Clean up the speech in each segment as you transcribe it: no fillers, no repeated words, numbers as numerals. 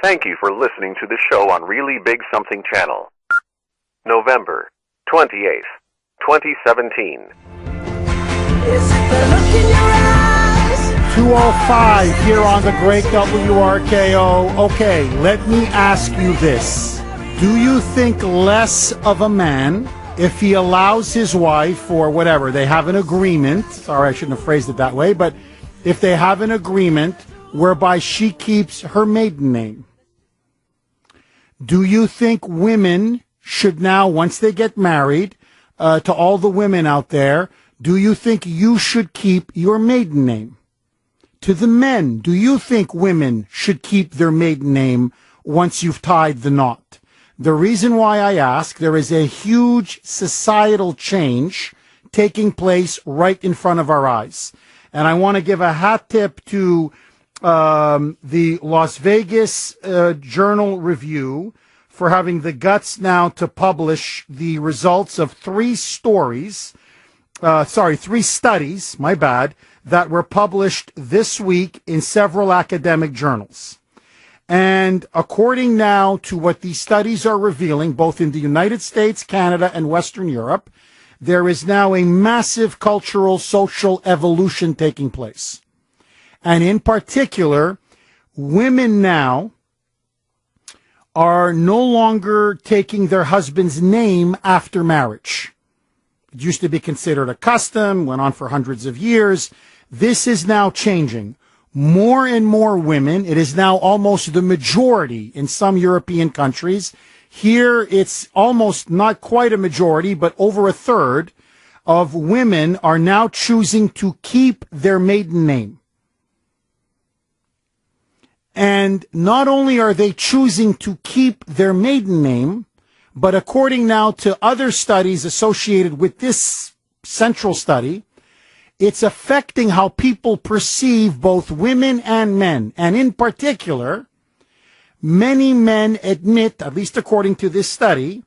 Thank you for listening to the show on Really Big Something Channel. November 28th, 2017. Is it the look in your eyes? 205 here on the great WRKO. Okay, let me ask you this. Do you think less of a man if he allows his wife or whatever, they have an agreement, sorry I shouldn't have phrased it that way, but if they have an agreement whereby she keeps her maiden name, do you think women should now, once they get married, to all the women out there, do you think you should keep your maiden name? To the men, do you think women should keep their maiden name once you've tied the knot? The reason why I ask, there is a huge societal change taking place right in front of our eyes. And I want to give a hat tip to the Las Vegas Journal Review for having the guts now to publish the results of three studies, my bad, that were published this week in several academic journals. And according now to what these studies are revealing, both in the United States, Canada, and Western Europe, there is now a massive cultural, social evolution taking place. And in particular, women now are no longer taking their husband's name after marriage. It used to be considered a custom, went on for hundreds of years. This is now changing. More and more women, it is now almost the majority in some European countries. Here, it's almost not quite a majority, but over a third of women are now choosing to keep their maiden name. And not only are they choosing to keep their maiden name, but according now to other studies associated with this central study, it's affecting how people perceive both women and men. And in particular, many men admit, at least according to this study,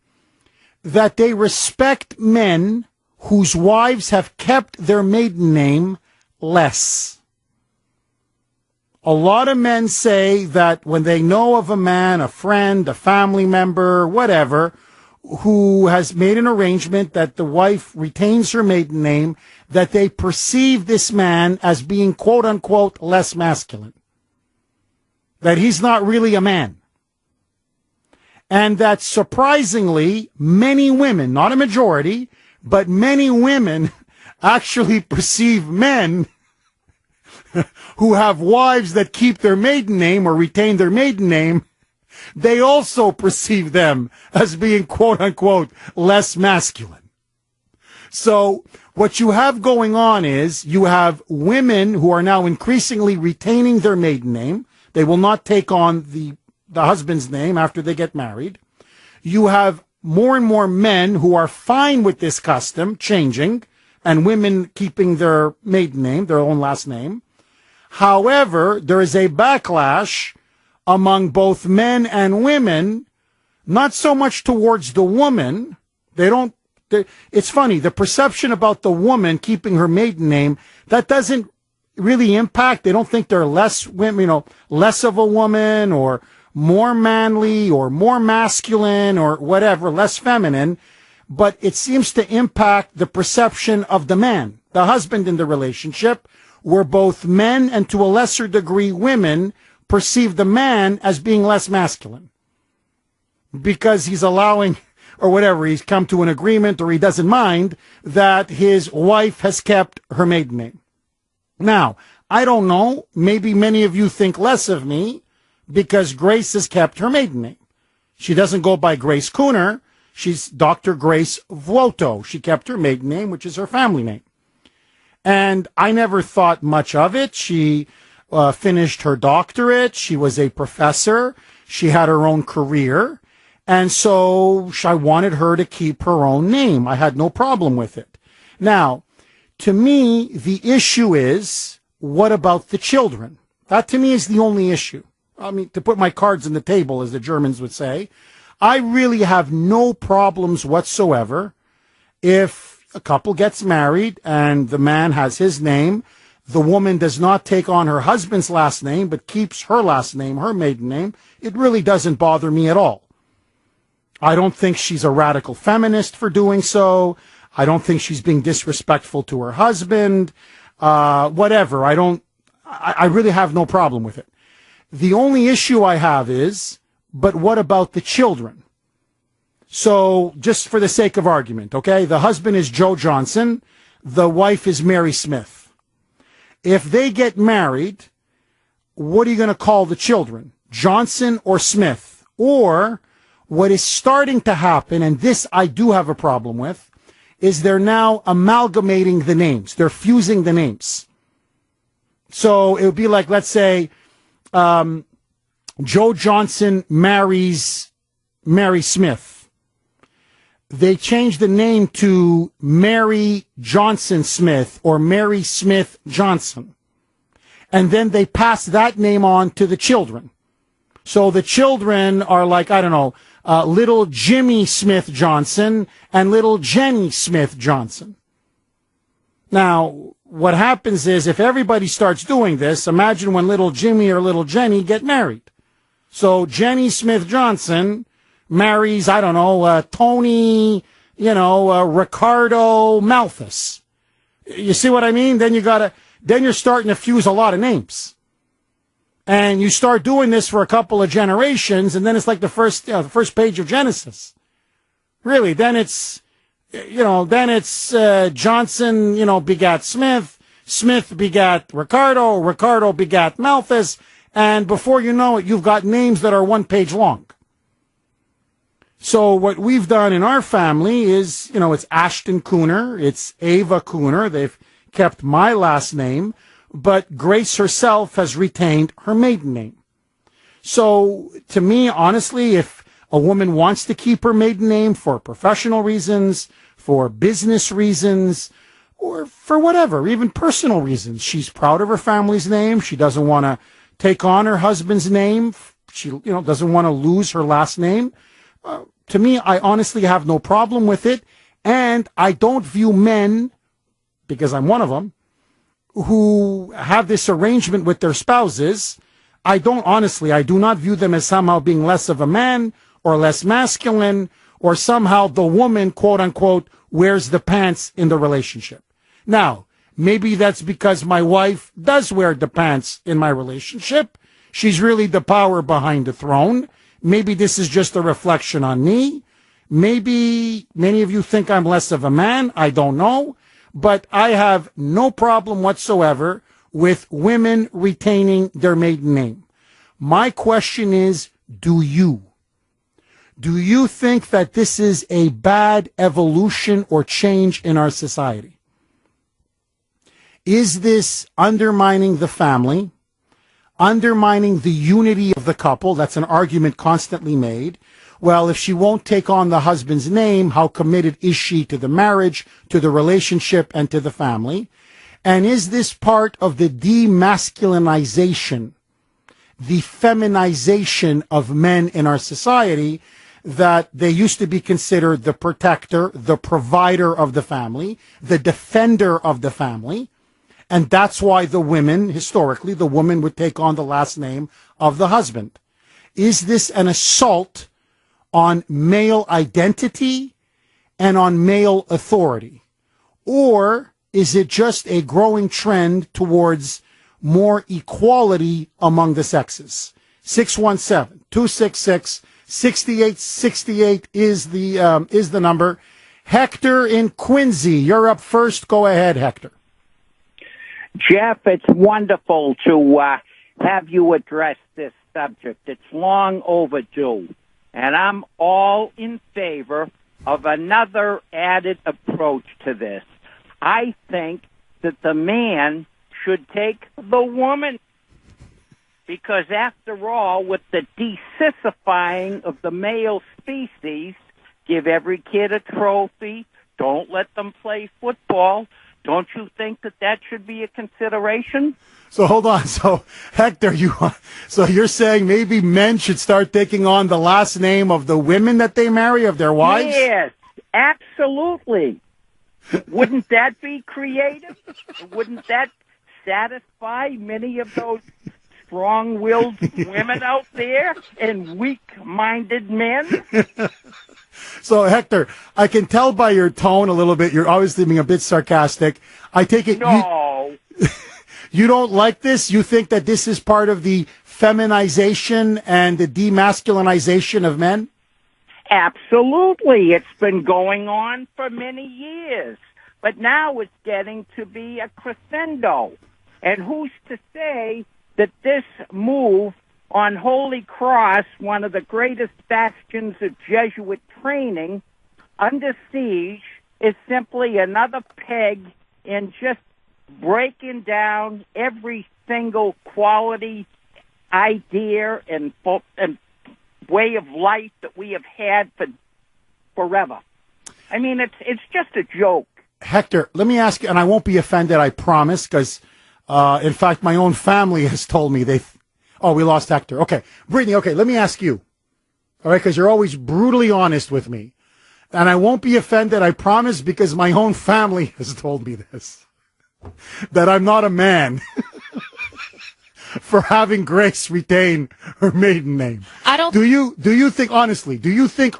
that they respect men whose wives have kept their maiden name less. A lot of men say that when they know of a man, a friend, a family member, whatever, who has made an arrangement that the wife retains her maiden name, that they perceive this man as being quote-unquote less masculine. That he's not really a man. And that surprisingly, many women, not a majority, but many women actually perceive men who have wives that keep their maiden name or retain their maiden name, they also perceive them as being quote-unquote less masculine. So what you have going on is you have women who are now increasingly retaining their maiden name. They will not take on the husband's name after they get married. You have more and more men who are fine with this custom changing and women keeping their maiden name, their own last name. However, there is a backlash among both men and women, not so much towards the woman. It's funny, the perception about the woman keeping her maiden name, that doesn't really impact. They don't think they're less women, less of a woman or more manly or more masculine or whatever, less feminine. But it seems to impact the perception of the man, the husband in the relationship, where both men and to a lesser degree women perceive the man as being less masculine because he's allowing or whatever, he's come to an agreement or he doesn't mind that his wife has kept her maiden name. Now, I don't know, maybe many of you think less of me because Grace has kept her maiden name. She doesn't go by Grace Kuhner. She's Dr. Grace Vuoto. She kept her maiden name, which is her family name. And I never thought much of it. She finished her doctorate. She was a professor. She had her own career. And so I wanted her to keep her own name. I had no problem with it. Now, to me, the issue is, what about the children? That to me is the only issue. I mean, to put my cards on the table, as the Germans would say, I really have no problems whatsoever if a couple gets married and the man has his name, the woman does not take on her husband's last name, but keeps her last name, her maiden name, it really doesn't bother me at all. I don't think she's a radical feminist for doing so. I don't think she's being disrespectful to her husband. Whatever. I really have no problem with it. The only issue I have is, but what about the children? So, just for the sake of argument, okay? The husband is Joe Johnson. The wife is Mary Smith. If they get married, what are you going to call the children? Johnson or Smith? Or, what is starting to happen, and this I do have a problem with, is they're now amalgamating the names. They're fusing the names. So, it would be like, let's say, Joe Johnson marries Mary Smith. They changed the name to Mary Johnson Smith or Mary Smith Johnson. And then they pass that name on to the children. So the children are like, I don't know, little Jimmy Smith Johnson and little Jenny Smith Johnson. Now, what happens is if everybody starts doing this, imagine when little Jimmy or little Jenny get married. So Jenny Smith Johnson marries, I don't know, Tony, Ricardo Malthus. You see what I mean? Then you're starting to fuse a lot of names. And you start doing this for a couple of generations, and then it's like the first page of Genesis. Really, then it's Johnson, begat Smith, Smith begat Ricardo, Ricardo begat Malthus, and before you know it, you've got names that are one page long. So what we've done in our family is, it's Ashton Kuhner, it's Ava Kuhner. They've kept my last name, but Grace herself has retained her maiden name. So to me, honestly, if a woman wants to keep her maiden name for professional reasons, for business reasons, or for whatever, even personal reasons, she's proud of her family's name. She doesn't want to take on her husband's name. She, doesn't want to lose her last name. To me, I honestly have no problem with it, and I don't view men, because I'm one of them, who have this arrangement with their spouses. I do not view them as somehow being less of a man or less masculine, or somehow the woman, quote unquote, wears the pants in the relationship. Now, maybe that's because my wife does wear the pants in my relationship. She's really the power behind the throne. Maybe this is just a reflection on me. Maybe many of you think I'm less of a man. I don't know. But I have no problem whatsoever with women retaining their maiden name. My question is, do you? Do you think that this is a bad evolution or change in our society? Is this undermining the family? Undermining the unity of the couple? That's an argument constantly made. Well, if she won't take on the husband's name, how committed is she to the marriage, to the relationship, and to the family? And is this part of the demasculinization, the feminization of men in our society, that they used to be considered the protector, the provider of the family, the defender of the family? And that's why the women, historically, the woman would take on the last name of the husband. Is this an assault on male identity and on male authority? Or is it just a growing trend towards more equality among the sexes? 617-266-6868 is the number. Hector in Quincy, you're up first. Go ahead, Hector. Jeff, it's wonderful to have you address this subject. It's long overdue, and I'm all in favor of another added approach to this. I think that the man should take the woman, because after all, with the desissifying of the male species, give every kid a trophy, don't let them play football. Don't you think that should be a consideration? So hold on. So Hector, you're saying maybe men should start taking on the last name of the women that they marry, of their wives? Yes, absolutely. Wouldn't that be creative? Wouldn't that satisfy many of those strong-willed women out there and weak-minded men? So, Hector, I can tell by your tone a little bit, you're obviously being a bit sarcastic. I take it No. you don't like this? You think that this is part of the feminization and the demasculinization of men? Absolutely. It's been going on for many years. But now it's getting to be a crescendo. And who's to say that this move on Holy Cross, one of the greatest bastions of Jesuit training, under siege, is simply another peg in just breaking down every single quality, idea, and way of life that we have had for forever. I mean, it's just a joke. Hector, let me ask you, and I won't be offended, I promise, because, in fact, my own family has told me we lost Hector. Okay. Brittany, okay, let me ask you. All right, because you're always brutally honest with me. And I won't be offended, I promise, because my own family has told me this. That I'm not a man for having Grace retain her maiden name. I don't. Do you think honestly, do you think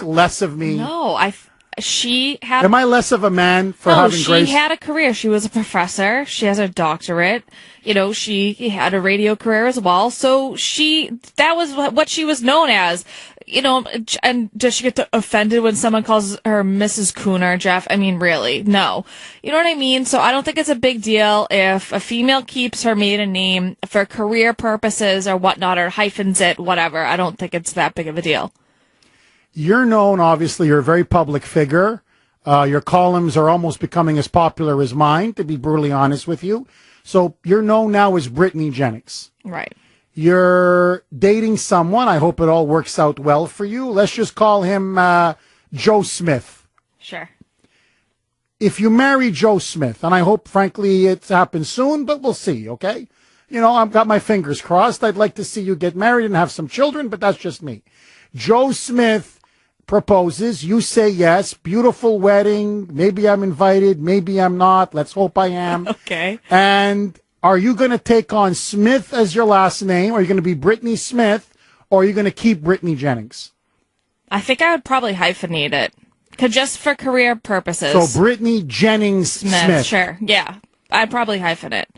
less of me? No, she had. Am I less of a man for having Grace? She had a career. She was a professor. She has a doctorate. You know, she had a radio career as well. So that was what she was known as. You know, and does she get offended when someone calls her Mrs. Kuhner, Jeff? I mean, really? No. You know what I mean? So I don't think it's a big deal if a female keeps her maiden name for career purposes or whatnot, or hyphens it, whatever. I don't think it's that big of a deal. You're known, obviously, you're a very public figure. Your columns are almost becoming as popular as mine, to be brutally honest with you. So you're known now as Brittany Jennings. Right. You're dating someone. I hope it all works out well for you. Let's just call him Joe Smith. Sure. If you marry Joe Smith, and I hope, frankly, it happens soon, but we'll see, okay? You know, I've got my fingers crossed. I'd like to see you get married and have some children, but that's just me. Joe Smith proposes, you say yes, beautiful wedding, maybe I'm invited, maybe I'm not, let's hope I am. Okay. And are you going to take on Smith as your last name? Are you going to be Brittany Smith, or are you going to keep Brittany Jennings? I think I would probably hyphenate it, just for career purposes. So Brittany Jennings Smith. Sure, yeah. I'd probably hyphen it.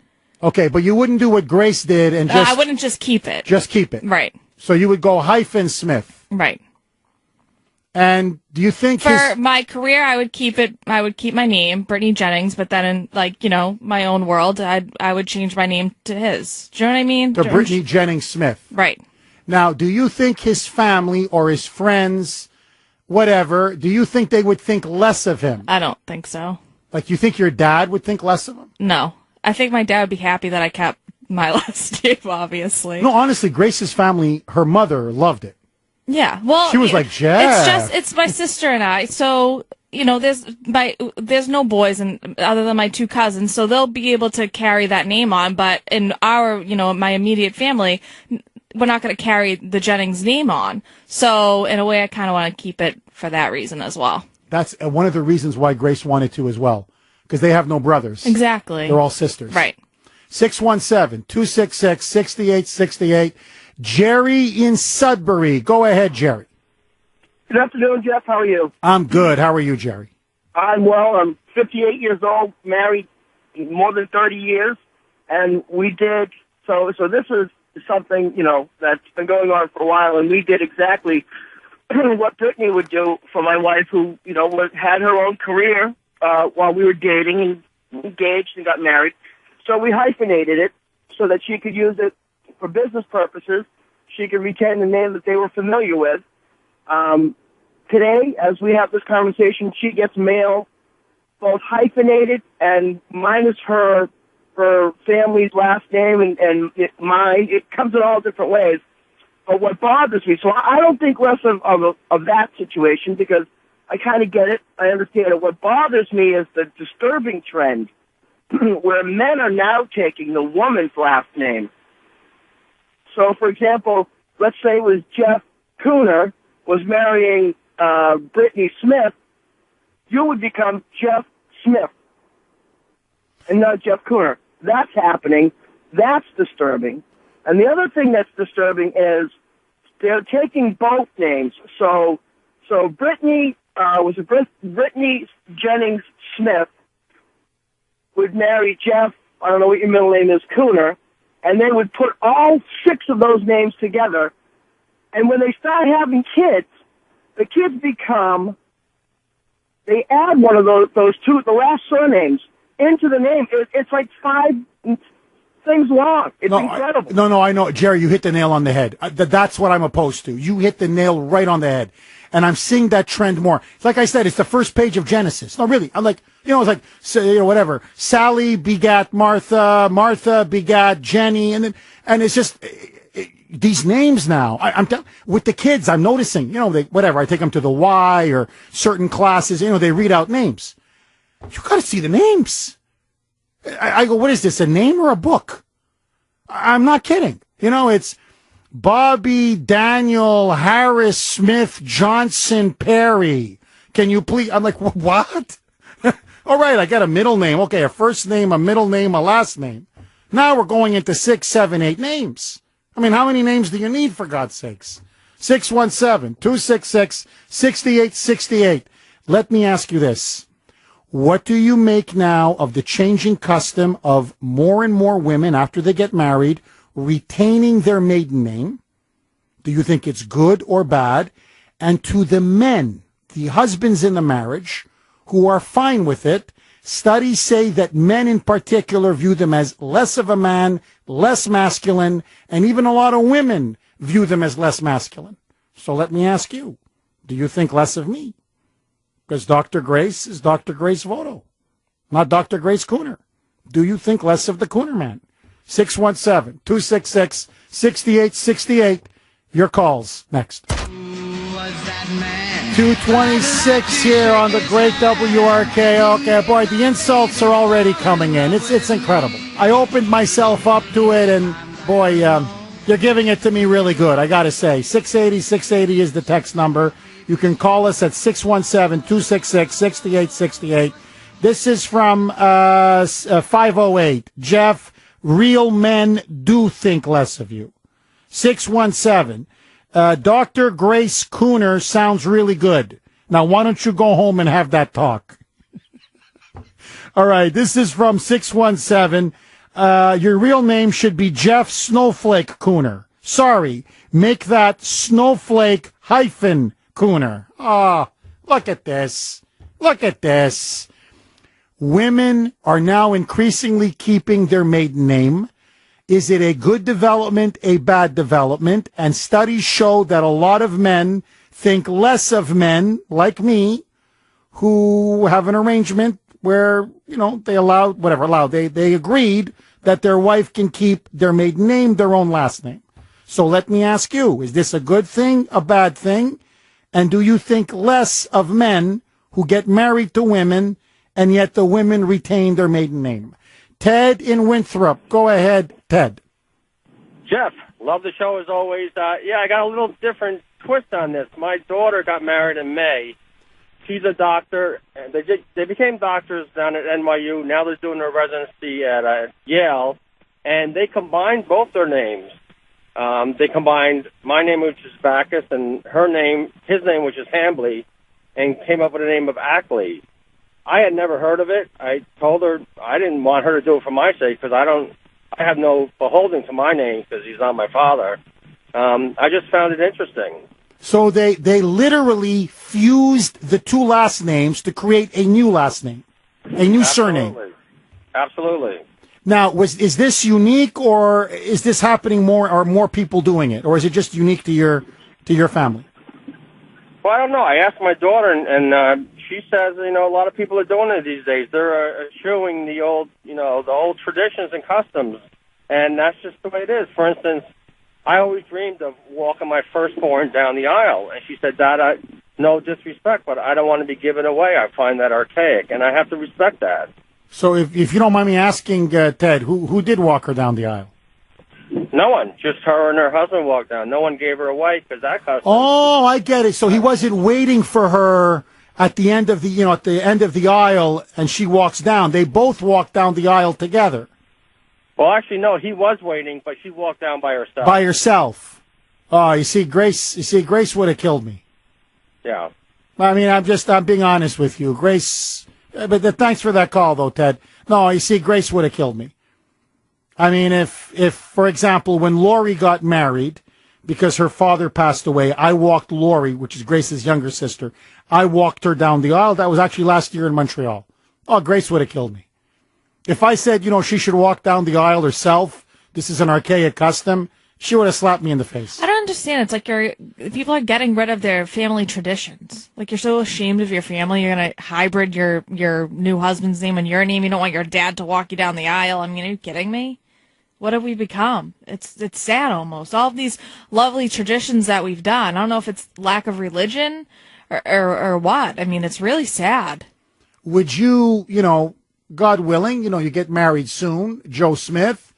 Okay, but you wouldn't do what Grace did and just... I wouldn't just keep it. Just keep it. Right. So you would go hyphen Smith. Right. And do you think for my career, I would keep it. I would keep my name, Brittany Jennings, but then in my own world, I would change my name to his. Do you know what I mean? To Brittany Jennings Smith. Right. Now, do you think his family or his friends, whatever, do you think they would think less of him? I don't think so. Like, you think your dad would think less of him? No. I think my dad would be happy that I kept my last name, obviously. No, honestly, Grace's family, her mother loved it. Yeah, well, she was like, Jeff. It's my sister and I. So there's no boys other than my two cousins, so they'll be able to carry that name on. But in our, my immediate family, we're not going to carry the Jennings name on. So in a way, I kind of want to keep it for that reason as well. That's one of the reasons why Grace wanted to as well, because they have no brothers. Exactly. They're all sisters. Right. 617-266-6868. Jerry in Sudbury. Go ahead, Jerry. Good afternoon, Jeff. How are you? I'm good. How are you, Jerry? I'm well. I'm 58 years old, married more than 30 years, and we did so. This is something that's been going on for a while, and we did exactly what Brittany would do for my wife, who had her own career while we were dating and engaged and got married. So we hyphenated it so that she could use it for business purposes. She could retain the name that they were familiar with. Today, as we have this conversation, she gets mail both hyphenated and minus her family's last name and mine. It comes in all different ways. But what bothers me, so I don't think less of that situation, because I kind of get it. I understand it. What bothers me is the disturbing trend where men are now taking the woman's last name. So, for example, let's say it was Jeff Kuhner was marrying Brittany Smith, you would become Jeff Smith and not Jeff Kuhner. that's happening. That's disturbing. And the other thing that's disturbing is they're taking both names. So Brittany Brittany Jennings Smith would marry Jeff, I don't know what your middle name is, Kuhner, and they would put all 6 of those names together. And when they start having kids, the kids they add one of those two, the last surnames, into the name. It's like 5 things long. It's incredible. No, I know. Jerry, you hit the nail on the head. That's what I'm opposed to. You hit the nail right on the head. And I'm seeing that trend more. Like I said, it's the first page of Genesis. No, really. I'm like, it's like, whatever. Sally begat Martha, Martha begat Jenny, and it's just these names now. With the kids, I'm noticing, I take them to the Y or certain classes, they read out names. You got to see the names. I go, what is this, a name or a book? I'm not kidding. It's Bobby, Daniel, Harris, Smith, Johnson, Perry. Can you please? I'm like, what? All right, I got a middle name. Okay, a first name, a middle name, a last name. Now we're going into 6, 7, 8 names. I mean, how many names do you need, for God's sakes? 617-266-6868. Let me ask you this. What do you make now of the changing custom of more and more women, after they get married, retaining their maiden name? Do you think it's good or bad? And to the men, the husbands in the marriage, who are fine with it, studies say that men in particular view them as less of a man, less masculine, and even a lot of women view them as less masculine. So let me ask you, do you think less of me? Because Dr. Grace is Dr. Grace Voto, not Dr. Grace Kuhner. Do you think less of the Kuhner man? 617-266-6868. Your calls next. 226 here on the great WRK. Okay, boy, the insults are already coming in. It's incredible. I opened myself up to it, and boy, you're giving it to me really good, I got to say. 680 is the text number. You can call us at 617-266-6868. This is from 508. Jeff, real men do think less of you. 617. Dr. Grace Kuhner sounds really good. Now, why don't you go home and have that talk? All right, this is from 617. Your real name should be Jeff Snowflake Kuhner. Sorry, make that Snowflake hyphen Kuhner. Ah, look at this. Look at this. Women are now increasingly keeping their maiden name. Is it a good development, a bad development? And studies show that a lot of men think less of men like me who have an arrangement where, they they agreed that their wife can keep their maiden name, their own last name. So let me ask you, is this a good thing, a bad thing? And do you think less of men who get married to women and yet the women retain their maiden name? Ted in Winthrop. Go ahead, Ted. Jeff, love the show as always. I got a little different twist on this. My daughter got married in May. She's a doctor. And they became doctors down at NYU. Now they're doing their residency at Yale. And they combined both their names. They combined my name, which is Bacchus, and his name, which is Hambley, and came up with the name of Ackley. I had never heard of it. I told her I didn't want her to do it for my sake because I have no beholding to my name because he's not my father. I just found it interesting. So they literally fused the two last names to create a new last name, a new surname. Absolutely. Now, is this unique, or is this happening more? Are more people doing it, or is it just unique to your family? Well, I don't know. I asked my daughter, and she says, a lot of people are doing it these days. They're eschewing the old traditions and customs, and that's just the way it is. For instance, I always dreamed of walking my firstborn down the aisle, and she said, Dad, no disrespect, but I don't want to be given away. I find that archaic, and I have to respect that. So if you don't mind me asking, Ted, who did walk her down the aisle? No one. Just her and her husband walked down. No one gave her away because that custom. Oh, I get it. So he wasn't waiting for her at the end of the aisle, and she walks down. They both walk down the aisle together. Well, actually, no, he was waiting, but she walked down by herself. By herself. Oh, you see, Grace would have killed me. Yeah. I mean, I'm being honest with you. Grace, but thanks for that call, though, Ted. No, you see, Grace would have killed me. I mean, if, for example, when Lori got married, because her father passed away, I walked Lori, which is Grace's younger sister, I walked her down the aisle. That was actually last year in Montreal. Oh, Grace would have killed me. If I said, she should walk down the aisle herself, this is an archaic custom, she would have slapped me in the face. I don't understand. It's like people are getting rid of their family traditions. Like, you're so ashamed of your family, you're going to hybrid your new husband's name and your name. You don't want your dad to walk you down the aisle. I mean, are you kidding me? What have we become? It's sad almost. All of these lovely traditions that we've done. I don't know if it's lack of religion or what. I mean, it's really sad. Would you, God willing, you get married soon, Joe Smith,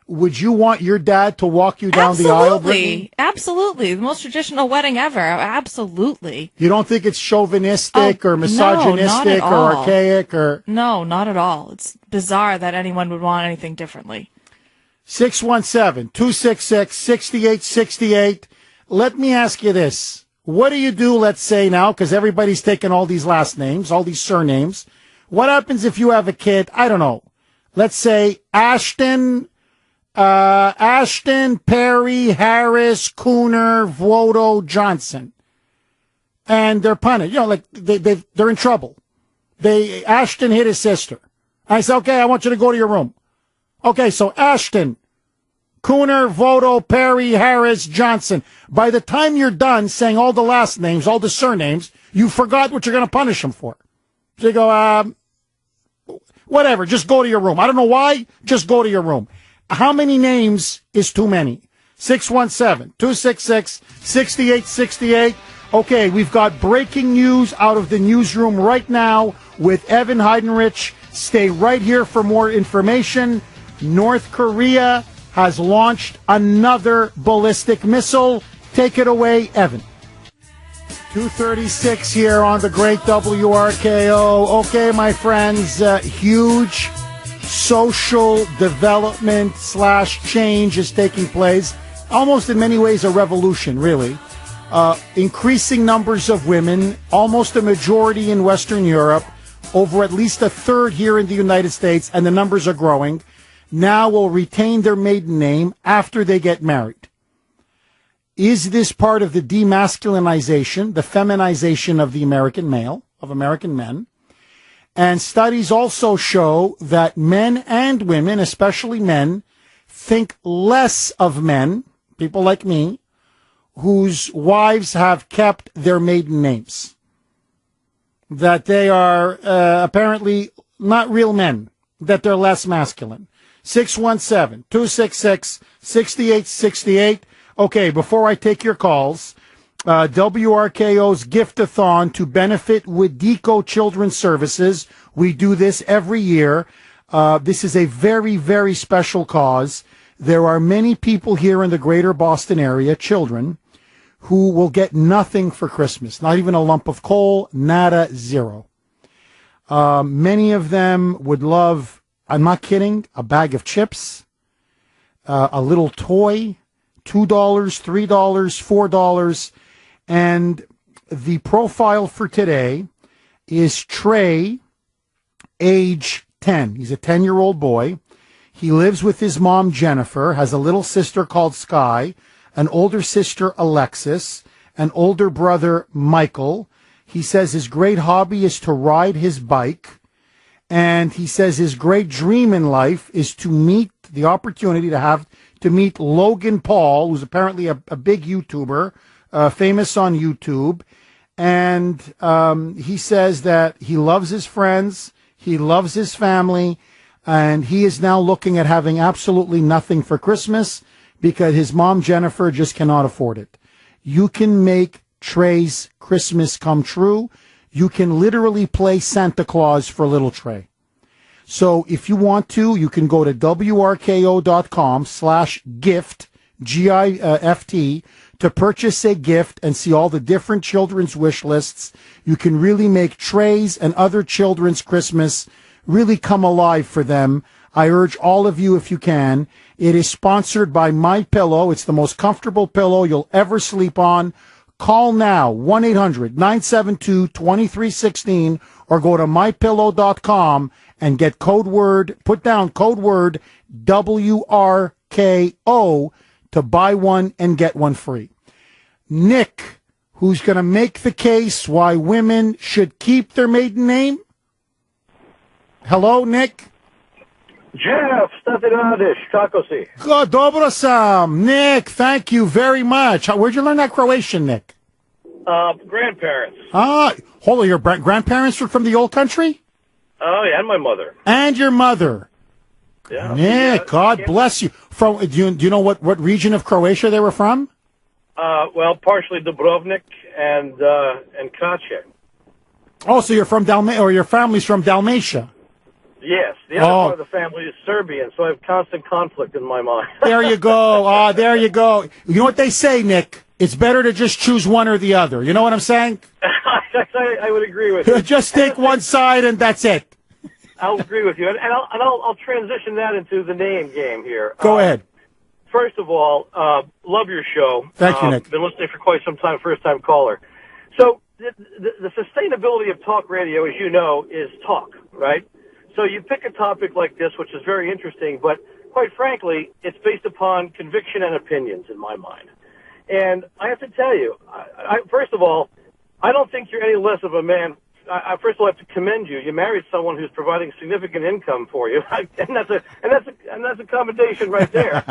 would you want your dad to walk you down the aisle, Brittany? Absolutely. The most traditional wedding ever. Absolutely. You don't think it's chauvinistic or misogynistic or archaic or? No, not at all. It's bizarre that anyone would want anything differently. 617-266-6868. Let me ask you this. What do you do, let's say now, because everybody's taking all these last names, all these surnames. What happens if you have a kid, I don't know, let's say Ashton, Perry, Harris, Kuhner, Voto, Johnson. And they're punished. They're in trouble. Ashton hit his sister. I say, okay, I want you to go to your room. Okay, so Ashton, Kuhner, Voto, Perry, Harris, Johnson. By the time you're done saying all the last names, all the surnames, you forgot what you're going to punish them for. So you go, whatever, just go to your room. I don't know why, just go to your room. How many names is too many? 617-266-6868. Okay, we've got breaking news out of the newsroom right now with Evan Heidenrich. Stay right here for more information. North Korea has launched another ballistic missile. Take it away, Evan. 2:36 here on the great WRKO. Okay, my friends, huge social development / change is taking place. Almost in many ways a revolution, really. Increasing numbers of women, almost a majority in Western Europe, over at least a third here in the United States, and the numbers are growing, now will retain their maiden name after they get married. Is this part of the demasculinization, the feminization of the American male, of American men? And studies also show that men and women, especially men, think less of men, people like me, whose wives have kept their maiden names. That they are apparently not real men, that they're less masculine. 617-266-6868. Okay, before I take your calls, WRKO's Gift-a-thon to benefit Wadiko Children's Services. We do this every year. This is a very, very special cause. There are many people here in the greater Boston area, children, who will get nothing for Christmas, not even a lump of coal, nada, zero. Many of them would love, I'm not kidding, a bag of chips, a little toy, $2, $3, $4. And the profile for today is Trey, age 10. He's a 10-year-old boy. He lives with his mom, Jennifer, has a little sister called Sky, an older sister, Alexis, an older brother, Michael. He says his great hobby is to ride his bike. And he says his great dream in life is to meet the opportunity to meet Logan Paul, who's apparently a big YouTuber, famous on YouTube. And he says that he loves his friends, he loves his family, and he is now looking at having absolutely nothing for Christmas because his mom, Jennifer, just cannot afford it. You can make Trey's Christmas come true. You can literally play Santa Claus for little Trey. So if you want to, you can go to WRKO.com/gift, GIFT, to purchase a gift and see all the different children's wish lists. You can really make Trey's and other children's Christmas really come alive for them. I urge all of you, if you can. It is sponsored by My Pillow. It's the most comfortable pillow you'll ever sleep on. Call now, 1-800-972-2316, or go to mypillow.com and get put down code word WRKO to buy one and get one free. Nick, who's going to make the case why women should keep their maiden name. Hello, Nick. Jeff, stati radiš, kako si? Dobro sam. Nick, thank you very much. Where'd you learn that Croatian, Nick? Grandparents. Hold on, your grandparents were from the old country? Oh, yeah, and my mother. And your mother. Yeah. Nick, God bless you. Do you know what region of Croatia they were from? Well, partially Dubrovnik and Kače. Oh, so you're from Dalmatia, or your family's from Dalmatia? Yes, the other part of the family is Serbian, so I have constant conflict in my mind. There you go. There you go. You know what they say, Nick? It's better to just choose one or the other. You know what I'm saying? I would agree with you. Just take one side and that's it. I'll agree with you, and I'll transition that into the name game here. Go ahead. First of all, love your show. Thank you, Nick. Been listening for quite some time, first-time caller. So the sustainability of talk radio, as you know, is talk, right? So you pick a topic like this, which is very interesting, but quite frankly, it's based upon conviction and opinions in my mind. And I have to tell you, first of all, I don't think you're any less of a man. I first of all have to commend you. You married someone who's providing significant income for you, and that's a commendation right there.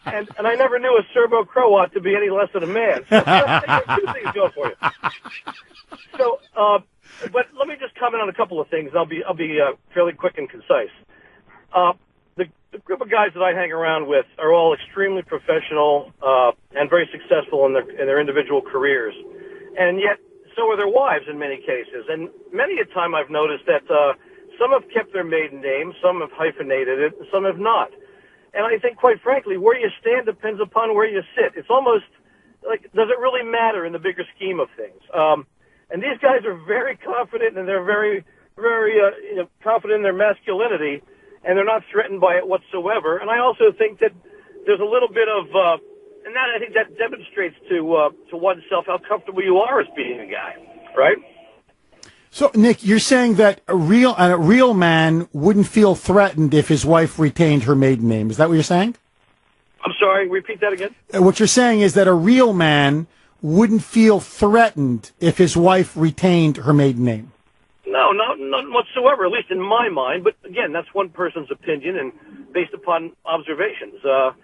and I never knew a Serbo-Croat to be any less than a man. So two things go for you. So, but let me just comment on a couple of things. I'll be fairly quick and concise. The group of guys that I hang around with are all extremely professional and very successful in their individual careers, and yet so are their wives in many cases. And many a time I've noticed that some have kept their maiden name, some have hyphenated it, and some have not. And I think, quite frankly, where you stand depends upon where you sit. It's almost like, does it really matter in the bigger scheme of things? And these guys are very confident, and they're very, very confident in their masculinity, and they're not threatened by it whatsoever. And I also think that there's a little bit of, and that I think that demonstrates to oneself how comfortable you are as being a guy, right? So, Nick, you're saying that a real man wouldn't feel threatened if his wife retained her maiden name. Is that what you're saying? I'm sorry, repeat that again? What you're saying is that a real man wouldn't feel threatened if his wife retained her maiden name. No, not whatsoever, at least in my mind. But again, that's one person's opinion and based upon observations. And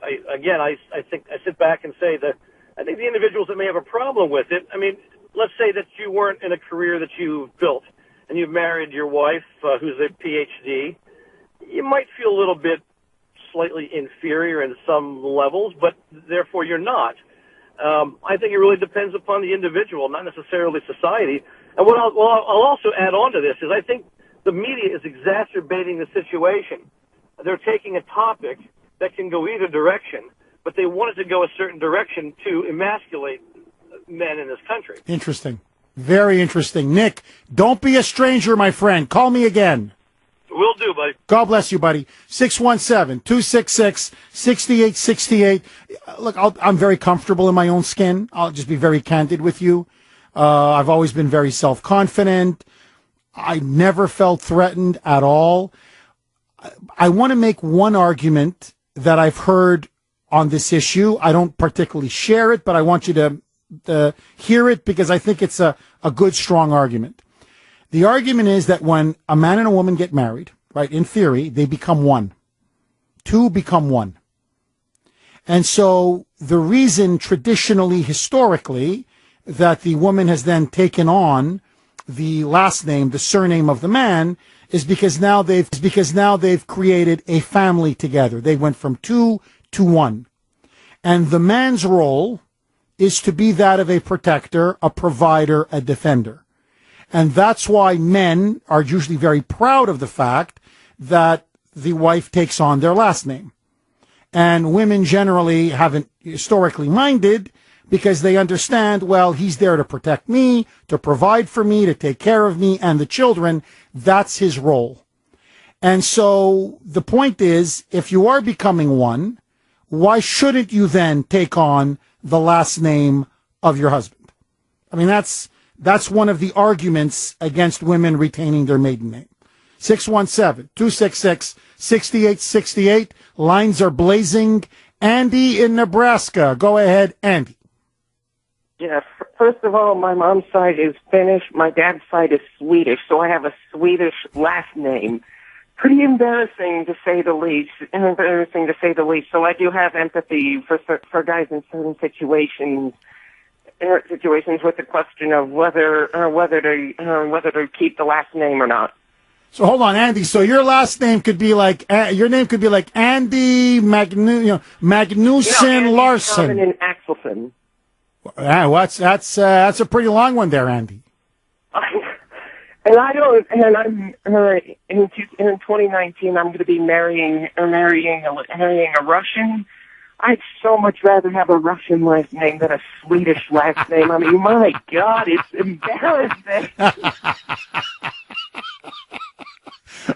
I think I sit back and say that I think the individuals that may have a problem with it, I mean, let's say that you weren't in a career that you built and you've married your wife, who's a PhD. You might feel a little bit slightly inferior in some levels, but therefore you're not. I think it really depends upon the individual, not necessarily society. And what I'll also add on to this is I think the media is exacerbating the situation. They're taking a topic that can go either direction, but they want it to go a certain direction to emasculate men in this country. Interesting. Very interesting. Nick, don't be a stranger, my friend. Call me again. Will do, buddy. God bless you, buddy. 617-266-6868. Look, I'm very comfortable in my own skin. I'll just be very candid with you. I've always been very self-confident. I never felt threatened at all. I want to make one argument that I've heard on this issue. I don't particularly share it, but I want you to hear it because I think it's a good, strong argument. The argument is that when a man and a woman get married, right, in theory, they become one. Two become one. And so the reason traditionally, historically, that the woman has then taken on the last name, the surname of the man, is because now they've created a family together. They went from two to one. And the man's role is to be that of a protector, a provider, a defender. And that's why men are usually very proud of the fact that the wife takes on their last name. And women generally haven't historically minded because they understand, well, he's there to protect me, to provide for me, to take care of me and the children. That's his role. And so the point is, if you are becoming one, why shouldn't you then take on the last name of your husband? I mean, that's one of the arguments against women retaining their maiden name. 617-266-6868. Lines are blazing. Andy in Nebraska. Go ahead, Andy. Yeah, first of all, my mom's side is Finnish. My dad's side is Swedish, so I have a Swedish last name. Pretty embarrassing to say the least. So I do have empathy for guys in certain situations with the question of whether to keep the last name or not. So hold on, Andy. So your last name could be like your name could be like Andy Magnuson Larson. And Axelson. That's a pretty long one there, Andy. And I don't. And I'm in 2019. I'm going to be marrying a Russian. I'd so much rather have a Russian last name than a Swedish last name. I mean, my God, it's embarrassing.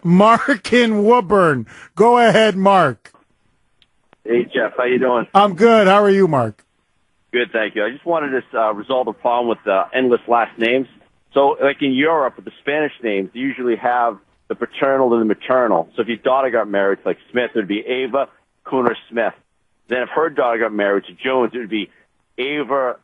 Mark in Woburn. Go ahead, Mark. Hey, Jeff. How you doing? I'm good. How are you, Mark? Good, thank you. I just wanted to resolve a problem with endless last names. So, like in Europe, with the Spanish names, they usually have the paternal and the maternal. So if your daughter got married to, like, Smith, it would be Ava Kuhner Smith. Then if her daughter got married to Jones, it would be Ava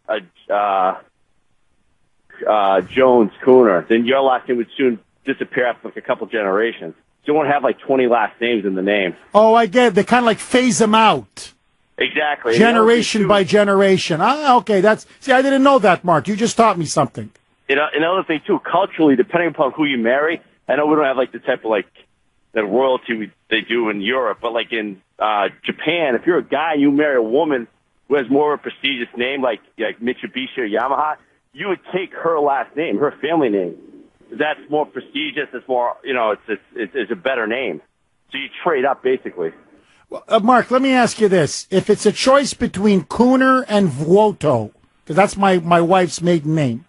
Jones Kuhner. Then your last name would soon disappear after like a couple generations. So you won't have like 20 last names in the name. Oh, I get it. They kind of like phase them out. Exactly. Generation by generation. Okay, I didn't know that, Mark. You just taught me something. Another thing, too, culturally, depending upon who you marry, I know we don't have like the type of like the royalty they do in Europe, but like in Japan, if you're a guy and you marry a woman who has more of a prestigious name, like Mitsubishi or Yamaha, you would take her last name, her family name. That's more prestigious. It's more, it's a better name. So you trade up, basically. Well, Mark, let me ask you this. If it's a choice between Kuhner and Vuoto, because that's my wife's maiden name,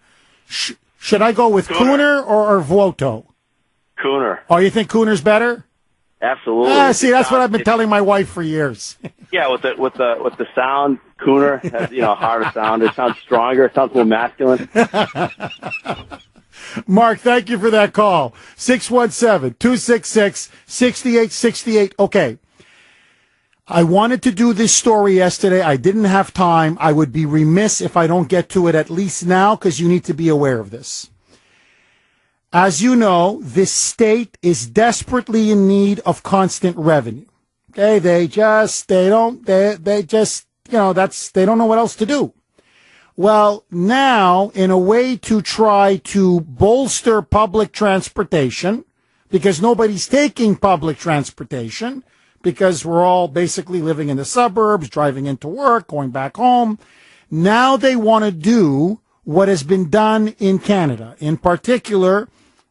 should I go with Kuhner or Vuoto? Kuhner. Oh, you think Kuhner's better? Absolutely. See, that's what I've been telling my wife for years. Yeah, with the sound, Kuhner has, harder sound. It sounds stronger. It sounds more masculine. Mark, thank you for that call. 617-266-6868. Okay. I wanted to do this story yesterday. I didn't have time. I would be remiss if I don't get to it at least now, because you need to be aware of this. As you know, this state is desperately in need of constant revenue. Okay, they don't know what else to do. Well, now, in a way to try to bolster public transportation, because nobody's taking public transportation, because we're all basically living in the suburbs, driving into work, going back home, now they want to do what has been done in Canada, in particular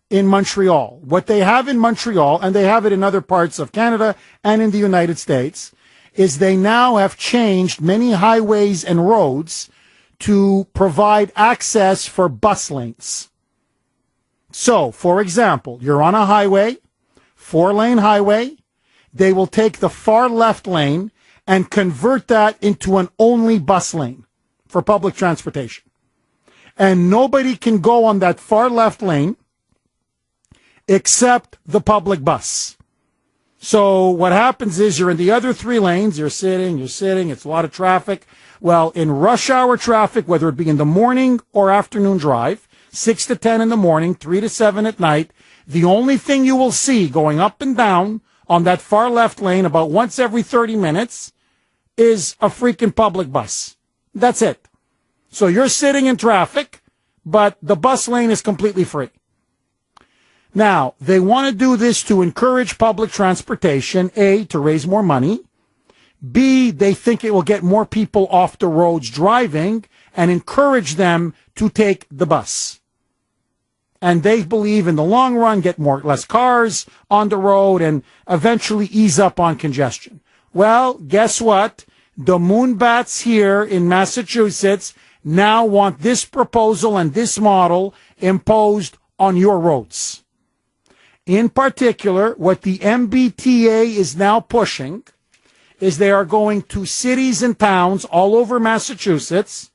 in Montreal. What they have in Montreal, and they have it in other parts of Canada and in the United States, is they now have changed many highways and roads to provide access for bus lanes. So, for example, you're on a highway, 4-lane highway. They will take the far left lane and convert that into an only bus lane for public transportation. And nobody can go on that far left lane except the public bus. So what happens is you're in the other 3 lanes, you're sitting, it's a lot of traffic. Well, in rush hour traffic, whether it be in the morning or afternoon drive, 6 to 10 in the morning, 3 to 7 at night, the only thing you will see going up and down on that far left lane about once every 30 minutes is a freaking public bus. That's it. So you're sitting in traffic, but the bus lane is completely free. Now, they want to do this to encourage public transportation, A, to raise more money, B, they think it will get more people off the roads driving and encourage them to take the bus. And they believe in the long run, get less cars on the road and eventually ease up on congestion. Well, guess what? The moonbats here in Massachusetts now want this proposal and this model imposed on your roads. In particular, what the MBTA is now pushing is they are going to cities and towns all over Massachusetts,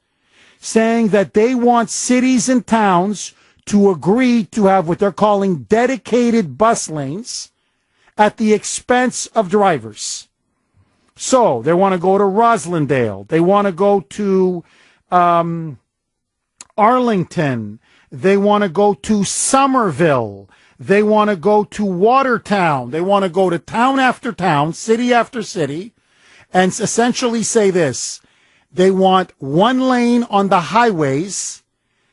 saying that they want cities and towns to agree to have what they're calling dedicated bus lanes at the expense of drivers. So they want to go to Roslindale. They want to go to Arlington. They want to go to Somerville. They want to go to Watertown. They want to go to town after town, city after city, and essentially say this. They want one lane on the highways,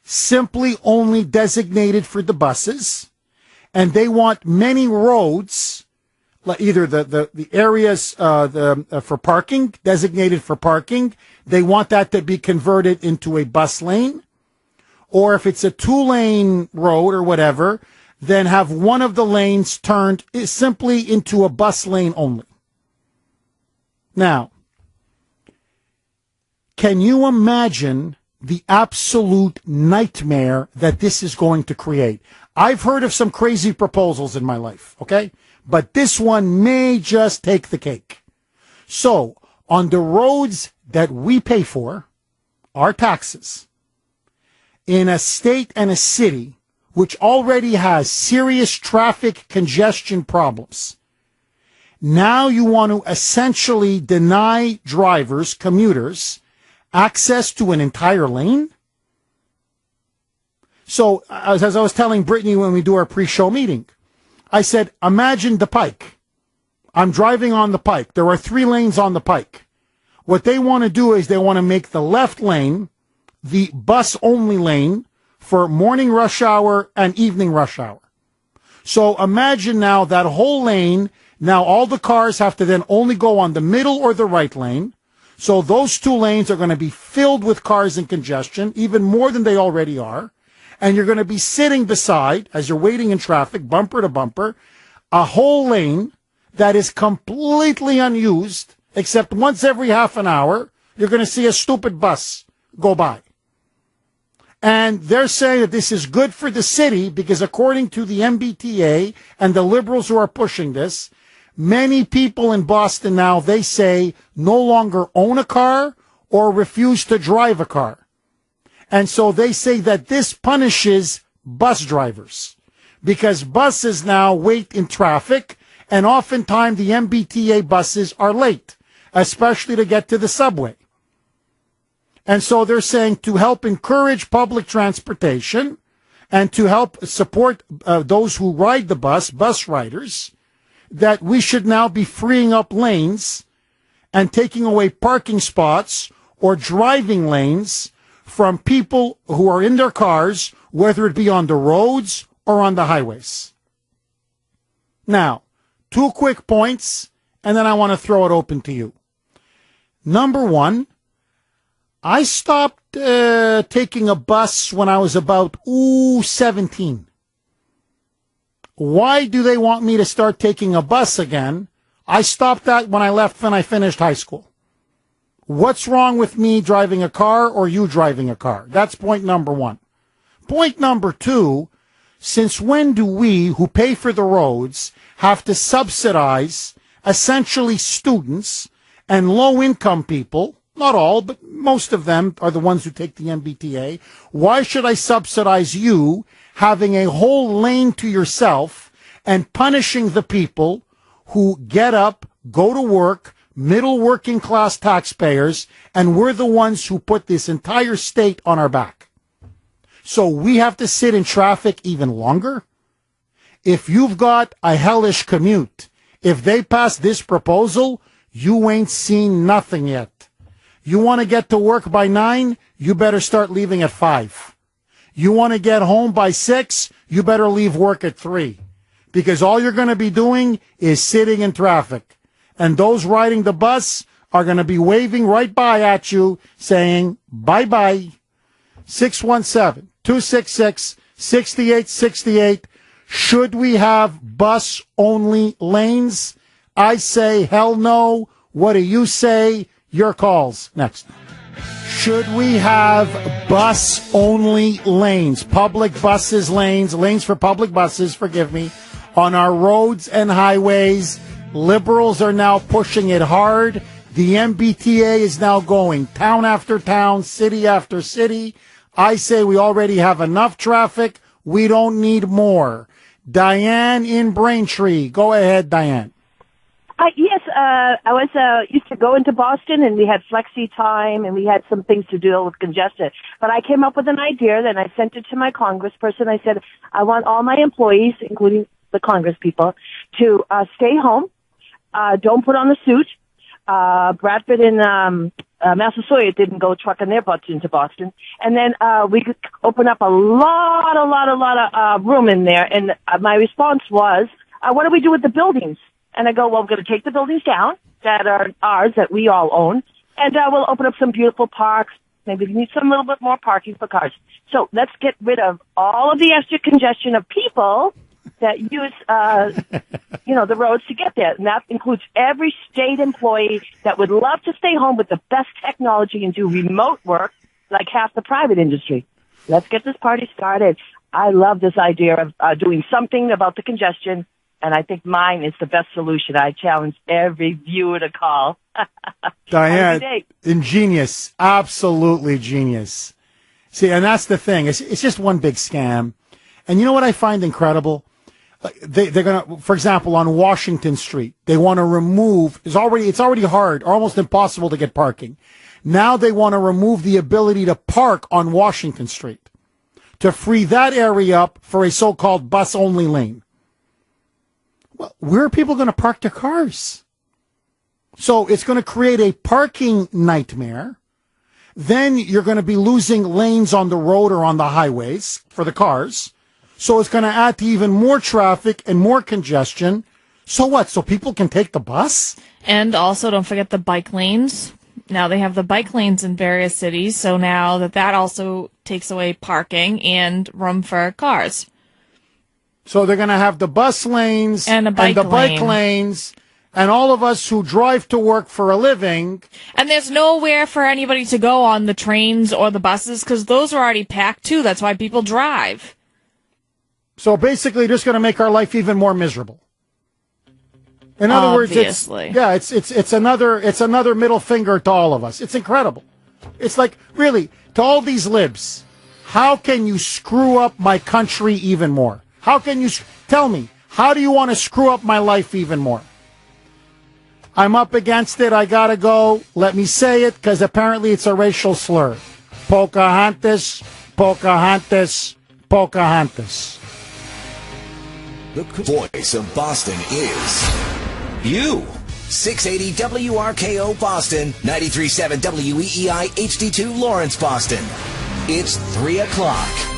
simply only designated for the buses, and they want many roads, either the areas for parking, designated for parking, they want that to be converted into a bus lane, or if it's a 2-lane road or whatever, then have one of the lanes turned simply into a bus lane only. Now, can you imagine the absolute nightmare that this is going to create? I've heard of some crazy proposals in my life, okay? But this one may just take the cake. So, on the roads that we pay for, our taxes, in a state and a city which already has serious traffic congestion problems, now you want to essentially deny drivers, commuters, access to an entire lane? So, as I was telling Brittany when we do our pre-show meeting, I said, imagine the Pike. I'm driving on the Pike. There are 3 lanes on the Pike. What they want to do is they want to make the left lane the bus-only lane for morning rush hour and evening rush hour. So imagine now that whole lane, now all the cars have to then only go on the middle or the right lane. So those 2 lanes are going to be filled with cars and congestion, even more than they already are. And you're going to be sitting beside, as you're waiting in traffic, bumper to bumper, a whole lane that is completely unused, except once every half an hour, you're going to see a stupid bus go by. And they're saying that this is good for the city because according to the MBTA and the liberals who are pushing this, many people in Boston now, they say, no longer own a car or refuse to drive a car. And so they say that this punishes bus drivers because buses now wait in traffic, and oftentimes the MBTA buses are late, especially to get to the subway. And so they're saying to help encourage public transportation and to help support those who ride the bus riders, that we should now be freeing up lanes and taking away parking spots or driving lanes from people who are in their cars, whether it be on the roads or on the highways. Now, 2 quick points, and then I want to throw it open to you. Number 1, I stopped taking a bus when I was about 17. Why do they want me to start taking a bus again? I stopped that when I finished high school. What's wrong with me driving a car or you driving a car? That's point number 1. Point number 2, since when do we, who pay for the roads, have to subsidize essentially students and low-income people? Not all, but most of them are the ones who take the MBTA. Why should I subsidize you having a whole lane to yourself and punishing the people who get up, go to work, middle working class taxpayers, and we're the ones who put this entire state on our back? So we have to sit in traffic even longer? If you've got a hellish commute, if they pass this proposal, you ain't seen nothing yet. You want to get to work by 9, you better start leaving at 5. You want to get home by 6, you better leave work at 3. Because all you're going to be doing is sitting in traffic. And those riding the bus are going to be waving right by at you, saying, bye-bye. 617-266-6868. Should we have bus-only lanes? I say, hell no. What do you say? Your calls next. Should we have bus-only lanes, public buses lanes for public buses, forgive me, on our roads and highways. Liberals are now pushing it hard. The MBTA is now going town after town, city after city. I say we already have enough traffic. We don't need more. Diane in Braintree. Go ahead, Diane. Yes, I was used to go into Boston, and we had flexi time, and we had some things to deal with congestion. But I came up with an idea, and I sent it to my congressperson. I said, I want all my employees, including the congress people, to stay home. Don't put on the suit. Bradford and Massasoit didn't go trucking their butts into Boston. And then we could open up a lot of room in there. And my response was, what do we do with the buildings? And I go, well, we're going to take the buildings down that are ours, that we all own, and we'll open up some beautiful parks. Maybe we need some little bit more parking for cars. So let's get rid of all of the extra congestion of people that use, the roads to get there. And that includes every state employee that would love to stay home with the best technology and do remote work like half the private industry. Let's get this party started. I love this idea of doing something about the congestion. And I think mine is the best solution. I challenge every viewer to call. Diane, ingenious, absolutely genius. See, and that's the thing. It's just one big scam. And you know what I find incredible? They're gonna, for example, on Washington Street, they want to remove. It's already hard, almost impossible to get parking. Now they want to remove the ability to park on Washington Street to free that area up for a so-called bus-only lane. Well, where are people going to park their cars? So it's going to create a parking nightmare. Then you're going to be losing lanes on the road or on the highways for the cars. So it's going to add to even more traffic and more congestion. So what? So people can take the bus? And also don't forget the bike lanes. Now they have the bike lanes in various cities. So now that also takes away parking and room for cars. So they're going to have the bus lanes and the bike lanes and all of us who drive to work for a living. And there's nowhere for anybody to go on the trains or the buses because those are already packed too. That's why people drive. So basically just going to make our life even more miserable. In other words, it's another middle finger to all of us. It's incredible. It's like, really, to all these libs, how can you screw up my country even more? How can you tell me? How do you want to screw up my life even more? I'm up against it. I gotta go. Let me say it because apparently it's a racial slur. Pocahontas, Pocahontas, Pocahontas. The voice of Boston is you. 680 WRKO Boston, 93.7 WEEI HD2 Lawrence, Boston. It's 3 o'clock.